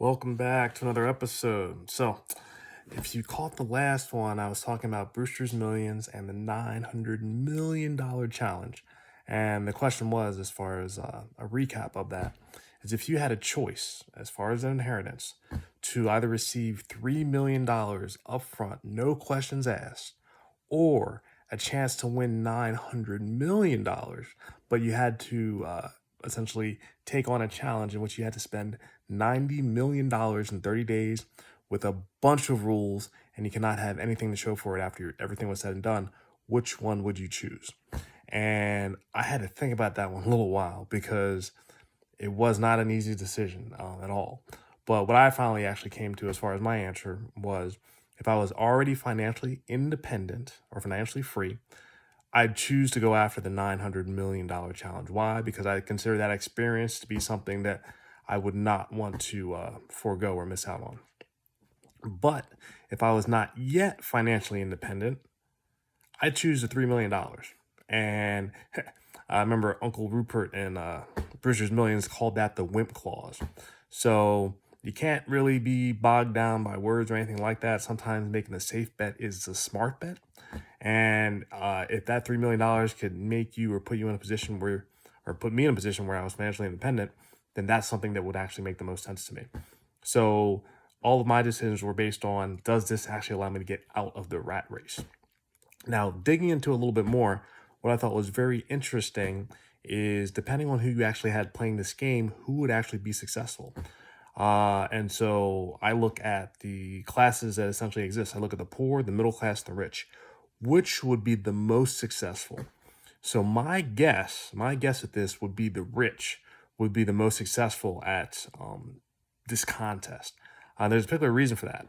Welcome back to another episode. So, if you caught the last one, I was talking about Brewster's Millions and the $900 million challenge. And the question was, as far as a recap of that, is if you had a choice, as far as inheritance, to either receive $3 million upfront, no questions asked, or a chance to win $900 million, but you had to essentially take on a challenge in which you had to spend $90 million in 30 days with a bunch of rules, and you cannot have anything to show for it after everything was said and done. Which one would you choose? And I had to think about that one a little while because it was not an easy decision at all. But what I finally actually came to as far as my answer was if I was already financially independent or financially free, I'd choose to go after the $900 million challenge. Why? Because I consider that experience to be something that I would not want to forego or miss out on. But if I was not yet financially independent, I'd choose the $3 million. And I remember Uncle Rupert and Brewster's Millions called that the Wimp clause. So you can't really be bogged down by words or anything like that. Sometimes making a safe bet is a smart bet. And if that $3 million could make you or put you in a position where, or put me in a position where I was financially independent, then that's something that would actually make the most sense to me. So all of my decisions were based on, does this actually allow me to get out of the rat race? Now, digging into a little bit more, what I thought was very interesting is depending on who you actually had playing this game, who would actually be successful. And so I look at the classes that essentially exist. I look at the poor, the middle class, and the rich. Which would be the most successful? So my guess at this would be the rich would be the most successful at this contest. There's a particular reason for that.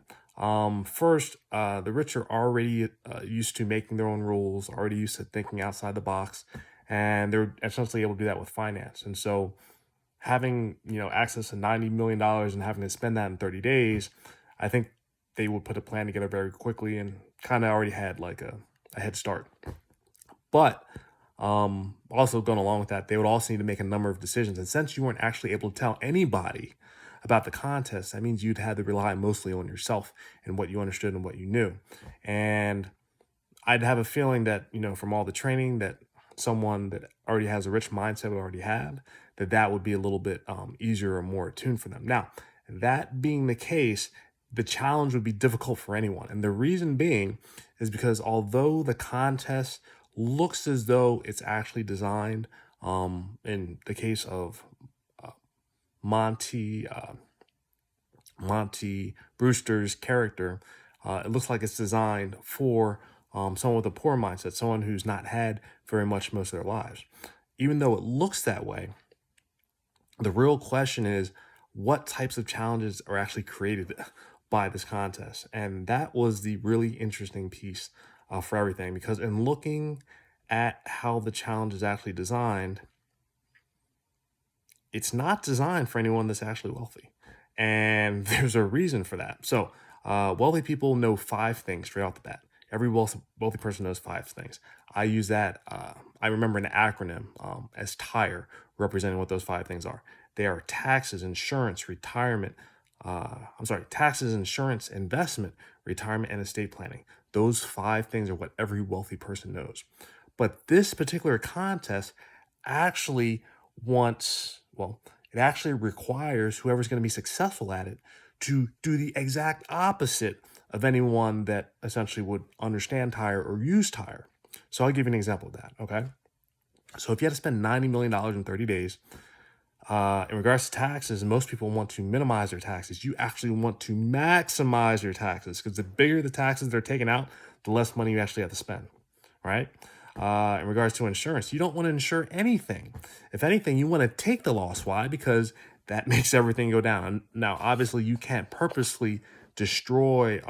First, the rich are already used to making their own rules, already used to thinking outside the box, and they're essentially able to do that with finance. And so having, access to $90 million and having to spend that in 30 days, I think they would put a plan together very quickly and kind of already had like a head start. But also going along with that, they would also need to make a number of decisions. And since you weren't actually able to tell anybody about the contest, that means you'd have to rely mostly on yourself and what you understood and what you knew. And I'd have a feeling that, from all the training that someone that already has a rich mindset would already have, that would be a little bit easier or more attuned for them. Now, that being the case, the challenge would be difficult for anyone. And the reason being is because although the contest looks as though it's actually designed, in the case of Monty Brewster's character, it looks like it's designed for someone with a poor mindset, someone who's not had very much most of their lives. Even though it looks that way, the real question is what types of challenges are actually created by this contest. And that was the really interesting piece for everything, because in looking at how the challenge is actually designed, it's not designed for anyone that's actually wealthy. And there's a reason for that. So wealthy people know 5 things straight off the bat. Every wealthy person knows 5 things. I use that. I remember an acronym as TIRE, representing what those 5 things are. They are taxes, insurance, retirement. Taxes, insurance, investment, retirement, and estate planning. Those 5 things are what every wealthy person knows. But this particular contest actually it actually requires whoever's going to be successful at it to do the exact opposite of anyone that essentially would understand TIRE or use TIRE. So I'll give you an example of that, okay? So if you had to spend $90 million in 30 days, in regards to taxes, most people want to minimize their taxes. You actually want to maximize your taxes, because the bigger the taxes they're taking out, the less money you actually have to spend, right? In regards to insurance, you don't want to insure anything. If anything, you want to take the loss. Why? Because that makes everything go down. Now, obviously, you can't purposely destroy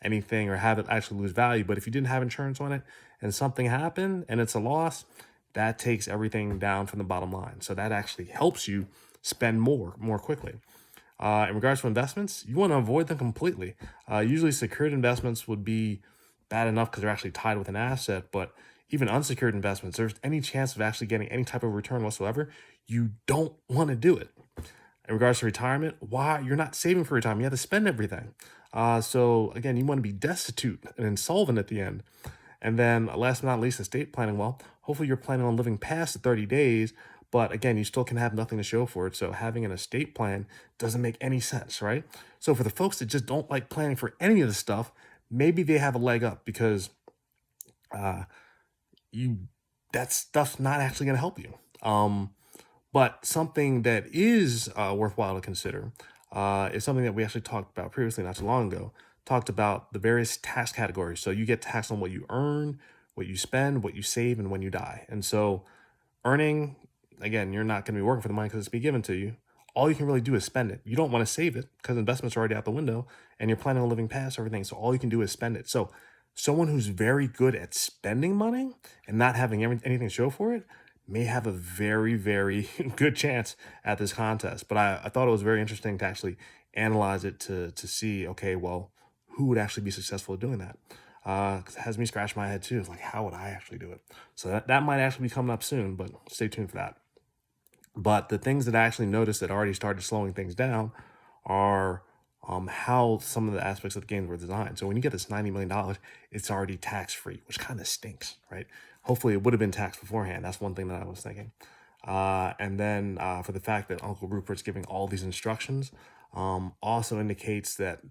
anything or have it actually lose value. But if you didn't have insurance on it and something happened and it's a loss, that takes everything down from the bottom line. So that actually helps you spend more quickly. In regards to investments, you want to avoid them completely. Usually secured investments would be bad enough because they're actually tied with an asset, but even unsecured investments, there's any chance of actually getting any type of return whatsoever, you don't want to do it. In regards to retirement, why you're not saving for retirement? You have to spend everything. So again, you want to be destitute and insolvent at the end. And then last but not least, estate planning. Well, hopefully you're planning on living past the 30 days, but again, you still can have nothing to show for it. So having an estate plan doesn't make any sense, right? So for the folks that just don't like planning for any of this stuff, maybe they have a leg up because uh, you that stuff's not actually going to help you. But something that is worthwhile to consider is something that we actually talked about previously, not too long ago. Talked about the various tax categories. So you get taxed on what you earn, what you spend, what you save, and when you die. And so earning, again, you're not going to be working for the money because it's be given to you. All you can really do is spend it. You don't want to save it because investments are already out the window and you're planning on living past everything. So all you can do is spend it. So someone who's very good at spending money and not having anything to show for it may have a very, very good chance at this contest. But I thought it was very interesting to actually analyze it to see, okay, well, who would actually be successful at doing that? 'Cause it has me scratch my head too. It's like, how would I actually do it? So that might actually be coming up soon, but stay tuned for that. But the things that I actually noticed that already started slowing things down are how some of the aspects of the games were designed. So when you get this $90 million, it's already tax free, which kind of stinks, right? Hopefully it would have been taxed beforehand. That's one thing that I was thinking. And then for the fact that Uncle Rupert's giving all these instructions also indicates that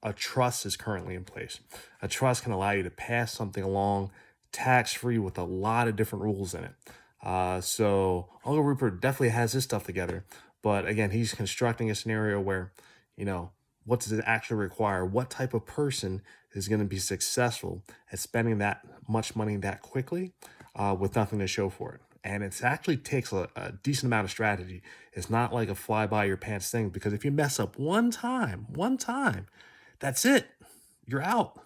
a trust is currently in place. A trust can allow you to pass something along tax-free with a lot of different rules in it. So Uncle Rupert definitely has his stuff together, but again, he's constructing a scenario where, you know, what does it actually require? What type of person is going to be successful at spending that much money that quickly with nothing to show for it? And it actually takes a decent amount of strategy. It's not like a fly by your pants thing, because if you mess up one time, that's it. You're out.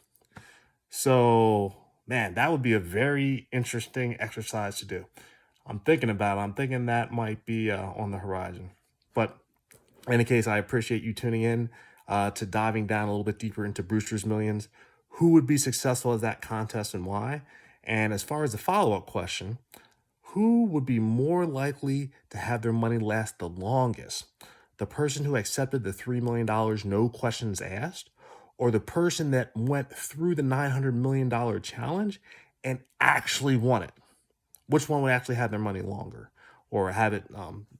So, man, that would be a very interesting exercise to do. I'm thinking about it. I'm thinking that might be on the horizon. But in any case, I appreciate you tuning in to diving down a little bit deeper into Brewster's Millions. Who would be successful at that contest and why? And as far as the follow-up question, who would be more likely to have their money last the longest? The person who accepted the $3 million, no questions asked, or the person that went through the $900 million challenge and actually won it? Which one would actually have their money longer or have it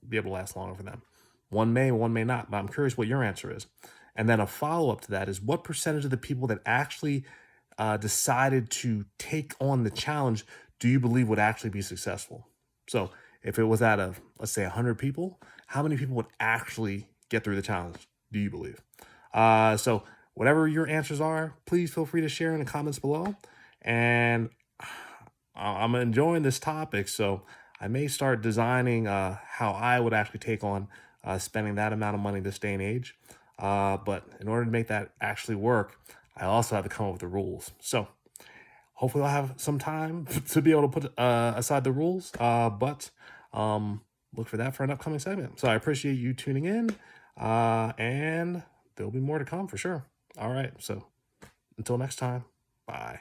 be able to last longer for them? One may not, but I'm curious what your answer is. And then a follow-up to that is, what percentage of the people that actually decided to take on the challenge do you believe would actually be successful? So if it was out of, let's say, 100 people, how many people would actually get through the challenge, do you believe? So whatever your answers are, please feel free to share in the comments below. And I'm enjoying this topic, so I may start designing how I would actually take on spending that amount of money this day and age. But in order to make that actually work, I also have to come up with the rules. So hopefully I'll have some time to be able to put aside the rules, but look for that for an upcoming segment. So I appreciate you tuning in, and there'll be more to come for sure. All right, so until next time, bye.